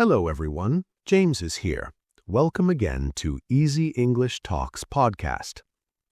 Hello, everyone. James is here. Welcome again to Easy English Talks podcast.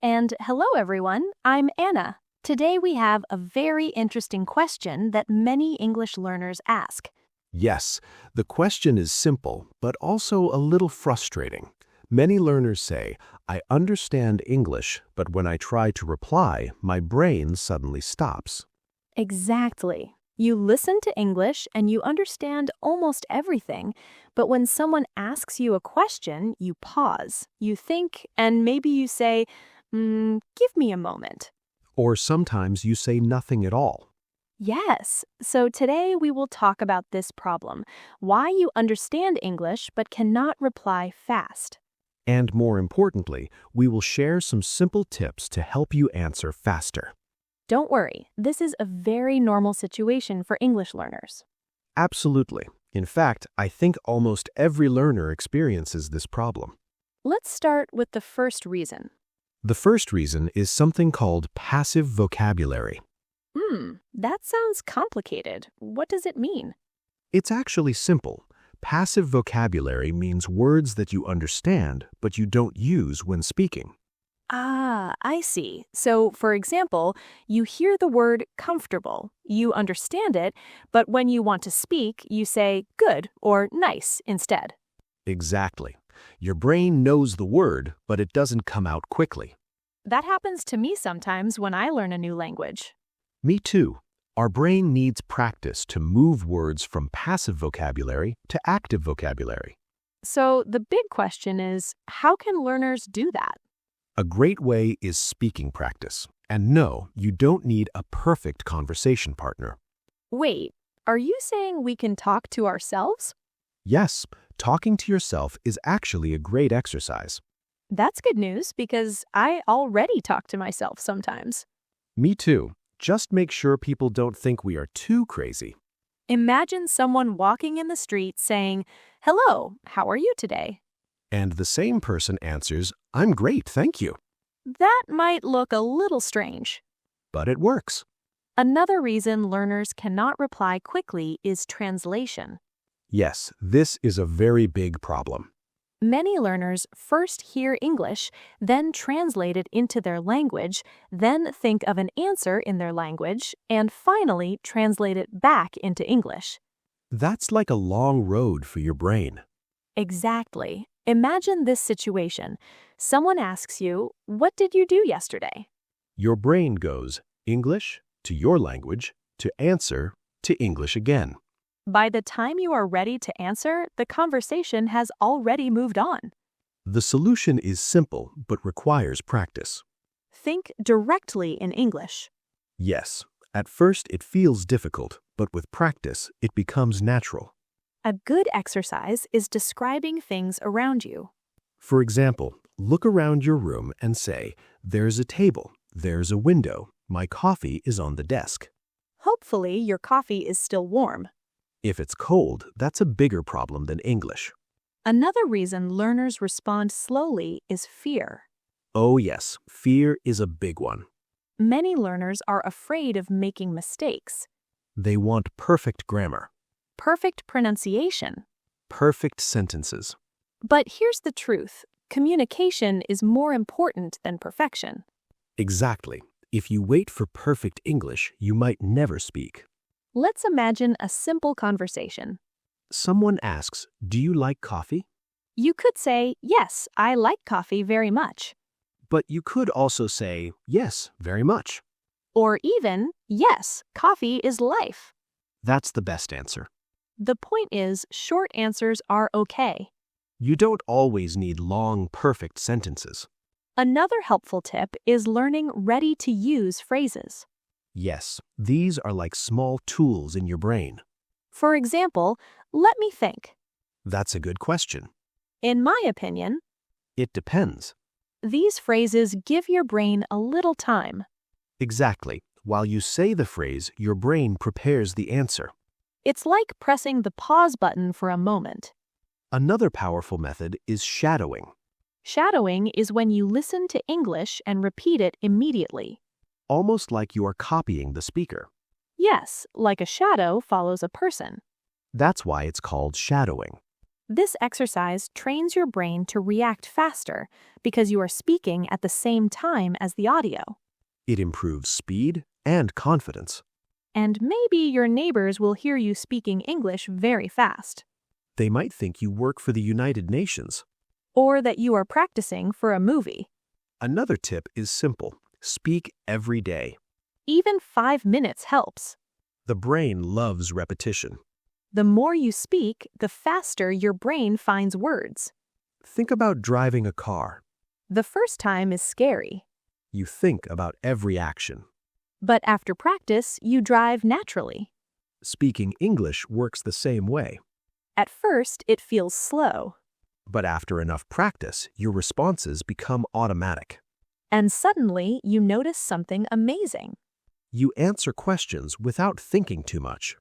And hello, everyone. I'm Anna. Today we have a very interesting question that many English learners ask. Yes, the question is simple, but also a little frustrating. Many learners say, I understand English, but when I try to reply, my brain suddenly stops. Exactly. You listen to English and you understand almost everything, but when someone asks you a question, you pause, you think, and maybe you say, give me a moment. Or sometimes you say nothing at all. Yes, so today we will talk about this problem, why you understand English but cannot reply fast. And more importantly, we will share some simple tips to help you answer faster. Don't worry, this is a very normal situation for English learners. Absolutely. In fact, I think almost every learner experiences this problem. Let's start with the first reason. The first reason is something called passive vocabulary. That sounds complicated. What does it mean? It's actually simple. Passive vocabulary means words that you understand, but you don't use when speaking. Ah, I see. So, for example, you hear the word comfortable, you understand it, but when you want to speak, you say good or nice instead. Exactly. Your brain knows the word, but it doesn't come out quickly. That happens to me sometimes when I learn a new language. Me too. Our brain needs practice to move words from passive vocabulary to active vocabulary. So, the big question is, how can learners do that? A great way is speaking practice. And no, you don't need a perfect conversation partner. Wait, are you saying we can talk to ourselves? Yes, talking to yourself is actually a great exercise. That's good news because I already talk to myself sometimes. Me too. Just make sure people don't think we are too crazy. Imagine someone walking in the street saying, "Hello, how are you today?" And the same person answers, I'm great, thank you. That might look a little strange. But it works. Another reason learners cannot reply quickly is translation. Yes, this is a very big problem. Many learners first hear English, then translate it into their language, then think of an answer in their language, and finally translate it back into English. That's like a long road for your brain. Exactly. Imagine this situation. Someone asks you, "What did you do yesterday?" Your brain goes English to your language to answer to English again. By the time you are ready to answer, the conversation has already moved on. The solution is simple but requires practice. Think directly in English. Yes, at first it feels difficult, but with practice it becomes natural. A good exercise is describing things around you. For example, look around your room and say, there's a table, there's a window, my coffee is on the desk. Hopefully, your coffee is still warm. If it's cold, that's a bigger problem than English. Another reason learners respond slowly is fear. Oh yes, fear is a big one. Many learners are afraid of making mistakes. They want perfect grammar, Perfect pronunciation. perfect sentences. But here's the truth. Communication is more important than perfection. Exactly. If you wait for perfect English, you might never speak. Let's imagine a simple conversation. Someone asks, do you like coffee? You could say, "Yes, I like coffee very much." But you could also say, yes, very much. Or even, "Yes, coffee is life." That's the best answer. The point is, short answers are okay. You don't always need long, perfect sentences. Another helpful tip is learning ready-to-use phrases. Yes, these are like small tools in your brain. For example, "Let me think." That's a good question. In my opinion, It depends. these phrases give your brain a little time. Exactly. While you say the phrase, your brain prepares the answer. It's like pressing the pause button for a moment. Another powerful method is shadowing. Shadowing is when you listen to English and repeat it immediately. Almost like you are copying the speaker. Yes, like a shadow follows a person. That's why it's called shadowing. This exercise trains your brain to react faster because you are speaking at the same time as the audio. It improves speed and confidence. And maybe your neighbors will hear you speaking English very fast, They might think you work for the United Nations. or that you are practicing for a movie. Another tip is simple. Speak every day. Even 5 minutes helps. The brain loves repetition. The more you speak, the faster your brain finds words. Think about driving a car. The first time is scary, You think about every action. but after practice, you drive naturally. Speaking English works the same way. At first, it feels slow, But after enough practice, your responses become automatic. and suddenly you notice something amazing. You answer questions without thinking too much.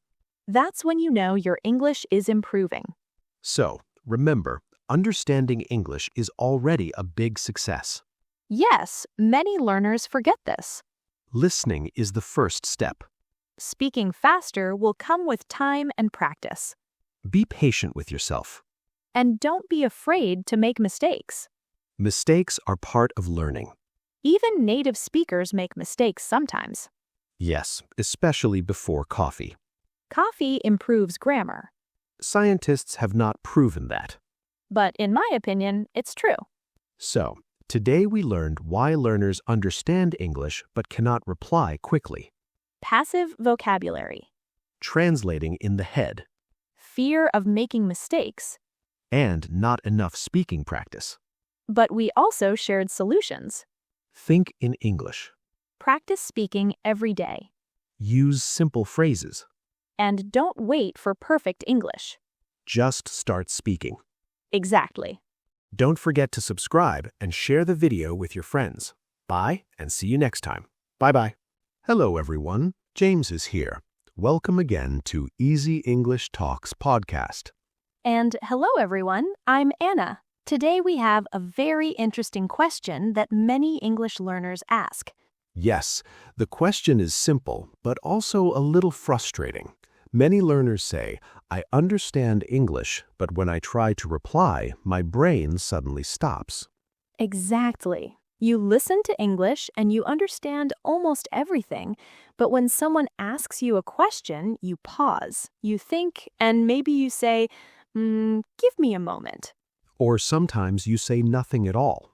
That's when you know your English is improving. So, remember, understanding English is already a big success. Yes, many learners forget this. Listening is the first step. Speaking faster will come with time and practice. Be patient with yourself. And don't be afraid to make mistakes. Mistakes are part of learning. Even native speakers make mistakes sometimes. Yes, especially before coffee. Coffee improves grammar, Scientists have not proven that. but in my opinion, it's true. So, today we learned why learners understand English but cannot reply quickly. Passive vocabulary, Translating in the head, fear of making mistakes, and not enough speaking practice. but we also shared solutions. Think in English. Practice speaking every day. Use simple phrases. And don't wait for perfect English. Just start speaking. Exactly. Don't forget to subscribe and share the video with your friends. Bye, and see you next time. Bye-bye. Hello, everyone. James is here. Welcome again to Easy English Talks podcast. And hello, everyone. I'm Anna. Today we have a very interesting question that many English learners ask. Yes, the question is simple, but also a little frustrating. Many learners say, I understand English, but when I try to reply, my brain suddenly stops. Exactly. You listen to English and you understand almost everything, but when someone asks you a question, you pause, you think, and maybe you say, give me a moment. Or sometimes you say nothing at all.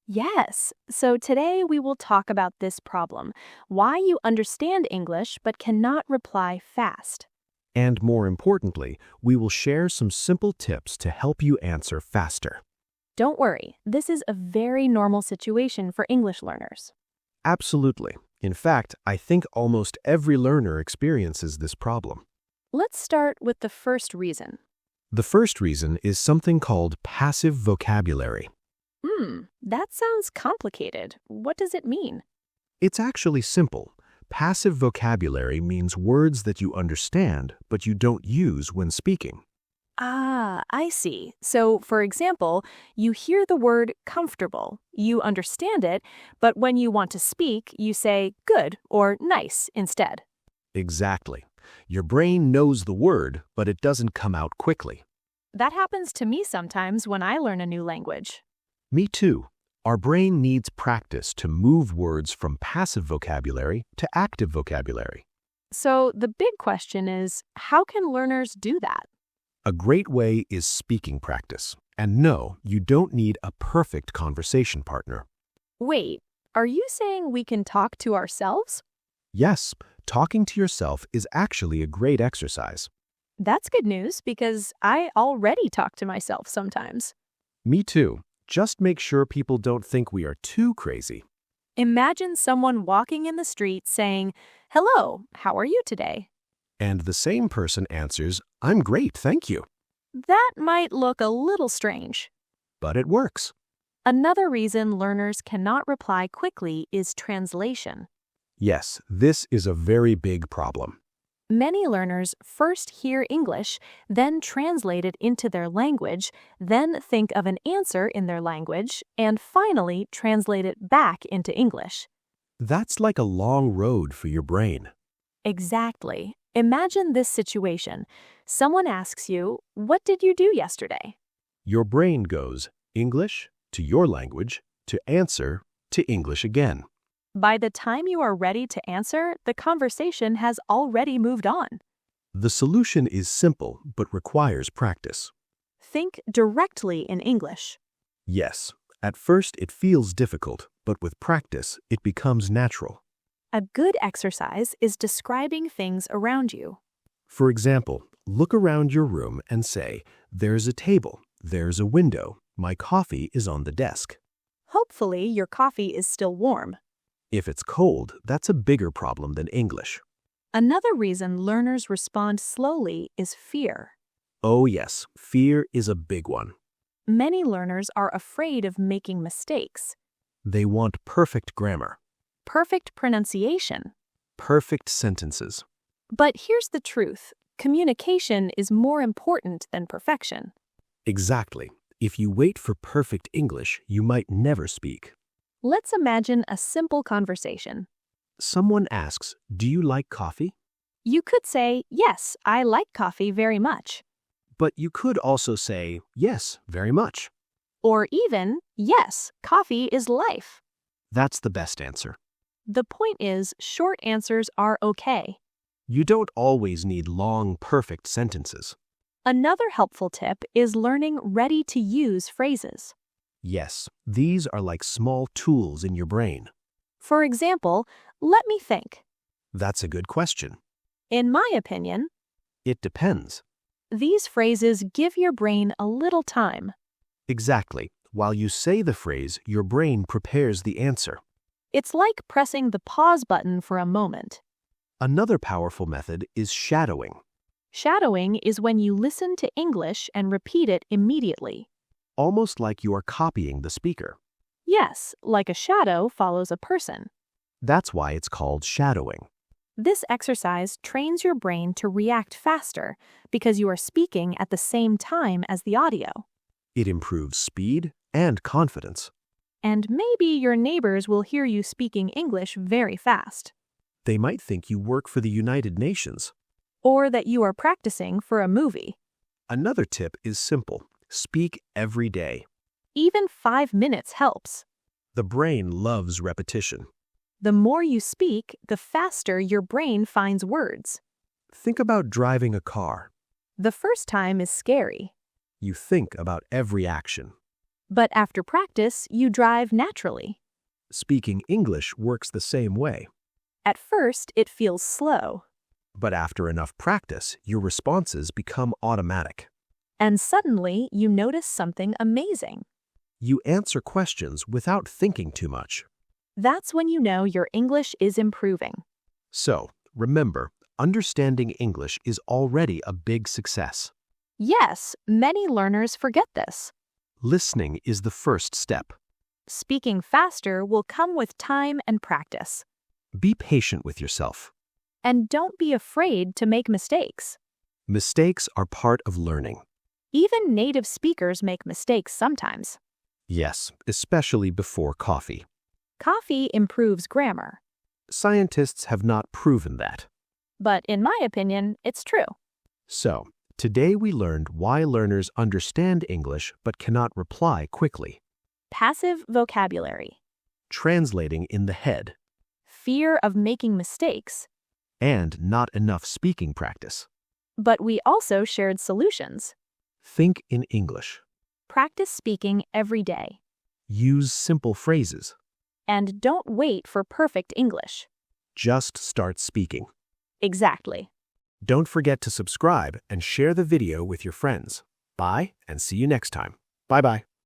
Yes, so today we will talk about this problem, why you understand English but cannot reply fast. And more importantly, we will share some simple tips to help you answer faster. Don't worry, this is a very normal situation for English learners. Absolutely. In fact, I think almost every learner experiences this problem. Let's start with the first reason. The first reason is something called passive vocabulary. That sounds complicated. What does it mean? It's actually simple. Passive vocabulary means words that you understand, but you don't use when speaking. Ah, I see. So, for example, you hear the word comfortable, you understand it, but when you want to speak, you say good or nice instead. Exactly. Your brain knows the word, but it doesn't come out quickly. That happens to me sometimes when I learn a new language. Me too. Our brain needs practice to move words from passive vocabulary to active vocabulary. So, the big question is, how can learners do that? A great way is speaking practice. And no, you don't need a perfect conversation partner. Wait, are you saying we can talk to ourselves? Yes, talking to yourself is actually a great exercise. That's good news because I already talk to myself sometimes. Me too. Just make sure people don't think we are too crazy. Imagine someone walking in the street saying, "Hello, how are you today?" And the same person answers, I'm great, thank you. That might look a little strange. But it works. Another reason learners cannot reply quickly is translation. Yes, this is a very big problem. Many learners first hear English, then translate it into their language, then think of an answer in their language, and finally translate it back into English. That's like a long road for your brain. Exactly. Imagine this situation. Someone asks you, "What did you do yesterday?" Your brain goes English to your language to answer to English again. By the time you are ready to answer, the conversation has already moved on. The solution is simple but requires practice. Think directly in English. Yes, at first it feels difficult, but with practice it becomes natural. A good exercise is describing things around you. For example, look around your room and say, "There's a table, there's a window, my coffee is on the desk." Hopefully, your coffee is still warm. If it's cold, that's a bigger problem than English. Another reason learners respond slowly is fear. Oh yes, fear is a big one. Many learners are afraid of making mistakes. They want perfect grammar, Perfect pronunciation. perfect sentences. But here's the truth. Communication is more important than perfection. Exactly. If you wait for perfect English, you might never speak. Let's imagine a simple conversation. Someone asks, "Do you like coffee?" You could say, "Yes, I like coffee very much." But you could also say, "Yes, very much." Or even, "Yes, coffee is life." That's the best answer. The point is, short answers are okay. You don't always need long, perfect sentences. Another helpful tip is learning ready-to-use phrases. Yes, these are like small tools in your brain. For example, "Let me think." That's a good question. In my opinion, It depends. these phrases give your brain a little time. Exactly. While you say the phrase, your brain prepares the answer. It's like pressing the pause button for a moment. Another powerful method is shadowing. Shadowing is when you listen to English and repeat it immediately. Almost like you are copying the speaker. Yes, like a shadow follows a person. That's why it's called shadowing. This exercise trains your brain to react faster because you are speaking at the same time as the audio. It improves speed and confidence. And maybe your neighbors will hear you speaking English very fast. They might think you work for the United Nations. Or that you are practicing for a movie. Another tip is simple. Speak every day. Even 5 minutes helps. The brain loves repetition. The more you speak, the faster your brain finds words. Think about driving a car. The first time is scary. You think about every action. But after practice, you drive naturally. Speaking English works the same way. At first, it feels slow. But after enough practice, your responses become automatic. And suddenly, you notice something amazing. You answer questions without thinking too much. That's when you know your English is improving. So, remember, understanding English is already a big success. Yes, many learners forget this. Listening is the first step. Speaking faster will come with time and practice. Be patient with yourself. And don't be afraid to make mistakes. Mistakes are part of learning. Even native speakers make mistakes sometimes. Yes, especially before coffee. Coffee improves grammar. Scientists have not proven that. But in my opinion, it's true. So, today we learned why learners understand English but cannot reply quickly. Passive vocabulary. Translating in the head. Fear of making mistakes. And not enough speaking practice. But we also shared solutions. Think in English. Practice speaking every day. Use simple phrases. And don't wait for perfect English. Just start speaking. Exactly. Don't forget to subscribe and share the video with your friends. Bye, and see you next time. Bye-bye.